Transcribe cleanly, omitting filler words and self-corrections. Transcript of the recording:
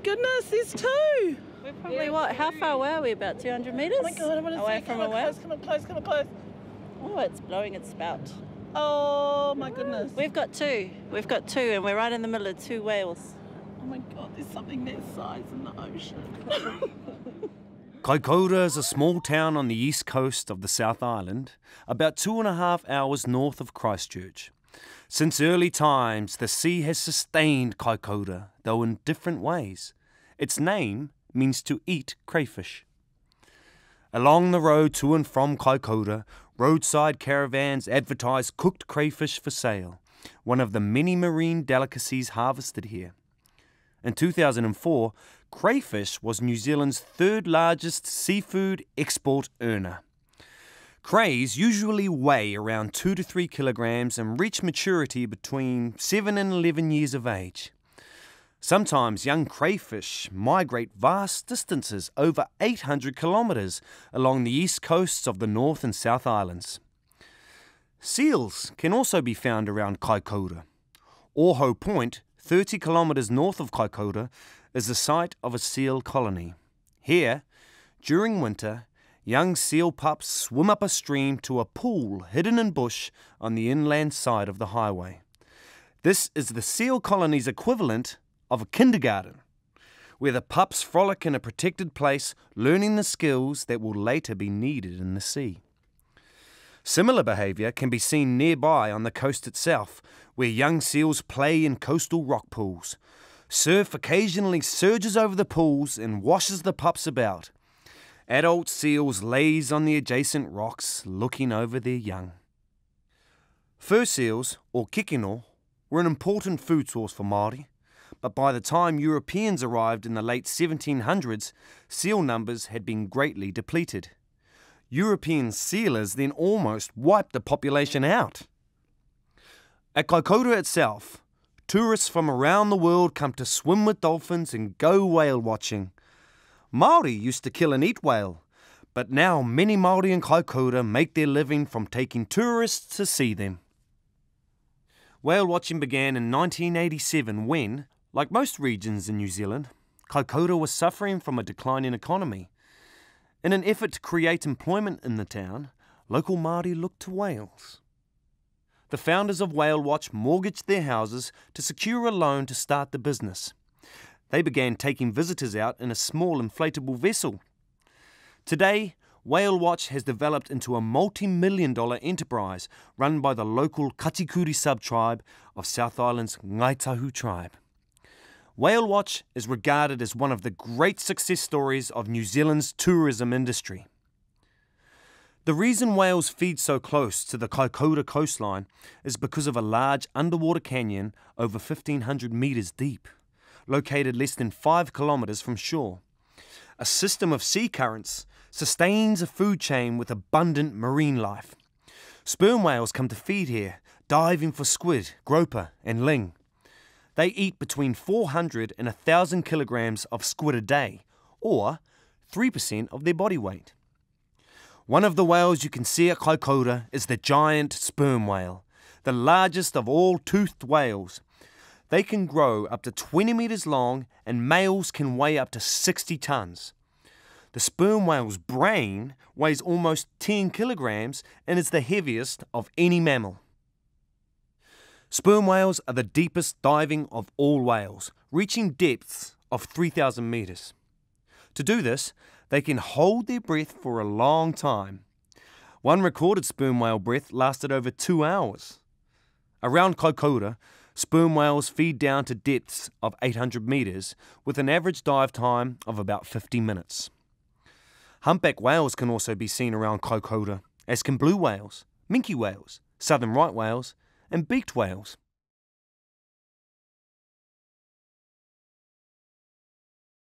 goodness, there's two. We're probably, how far away are we? About 200 metres? Oh my God, I want to away see. from a whale? Come on close. Oh, it's blowing its spout. Oh my goodness. We've got two, and we're right in the middle of two whales. Oh my God, there's something that size in the ocean. Kaikōura is a small town on the east coast of the South Island, about 2.5 hours north of Christchurch. Since early times, the sea has sustained Kaikōura, though in different ways. Its name means to eat crayfish. Along the road to and from Kaikōura, roadside caravans advertise cooked crayfish for sale, one of the many marine delicacies harvested here. In 2004, crayfish was New Zealand's third largest seafood export earner. Crays usually weigh around 2 to 3 kilograms and reach maturity between 7 and 11 years of age. Sometimes young crayfish migrate vast distances, over 800 kilometres, along the east coasts of the North and South Islands. Seals can also be found around Kaikōura. Oho Point, 30 kilometres north of Kaikōura, is the site of a seal colony. Here, during winter, young seal pups swim up a stream to a pool hidden in bush on the inland side of the highway. This is the seal colony's equivalent of a kindergarten, where the pups frolic in a protected place, learning the skills that will later be needed in the sea. Similar behaviour can be seen nearby on the coast itself, where young seals play in coastal rock pools. Surf occasionally surges over the pools and washes the pups about. Adult seals laze on the adjacent rocks, looking over their young. Fur seals, or kikino, were an important food source for Māori, but by the time Europeans arrived in the late 1700s, seal numbers had been greatly depleted. European sealers then almost wiped the population out. At Kaikōura itself, tourists from around the world come to swim with dolphins and go whale watching. Māori used to kill and eat whale, but now many Māori in Kaikōura make their living from taking tourists to see them. Whale watching began in 1987 when, like most regions in New Zealand, Kaikōura was suffering from a declining economy. In an effort to create employment in the town, local Māori looked to whales. The founders of Whale Watch mortgaged their houses to secure a loan to start the business. They began taking visitors out in a small inflatable vessel. Today, Whale Watch has developed into a multi-million-dollar enterprise run by the local Katikuri sub-tribe of South Island's Ngāi Tahu tribe. Whale Watch is regarded as one of the great success stories of New Zealand's tourism industry. The reason whales feed so close to the Kaikōura coastline is because of a large underwater canyon over 1,500 metres deep, located less than 5 kilometres from shore. A system of sea currents sustains a food chain with abundant marine life. Sperm whales come to feed here, diving for squid, groper and ling. They eat between 400 and 1,000 kilograms of squid a day, or 3% of their body weight. One of the whales you can see at Kaikōura is the giant sperm whale, the largest of all toothed whales. They can grow up to 20 metres long and males can weigh up to 60 tonnes. The sperm whale's brain weighs almost 10 kilograms and is the heaviest of any mammal. Sperm whales are the deepest diving of all whales, reaching depths of 3,000 metres. To do this, they can hold their breath for a long time. One recorded sperm whale breath lasted over 2 hours. Around Kaikōura, sperm whales feed down to depths of 800 metres with an average dive time of about 50 minutes. Humpback whales can also be seen around Kaikōura, as can blue whales, minke whales, southern right whales and beaked whales.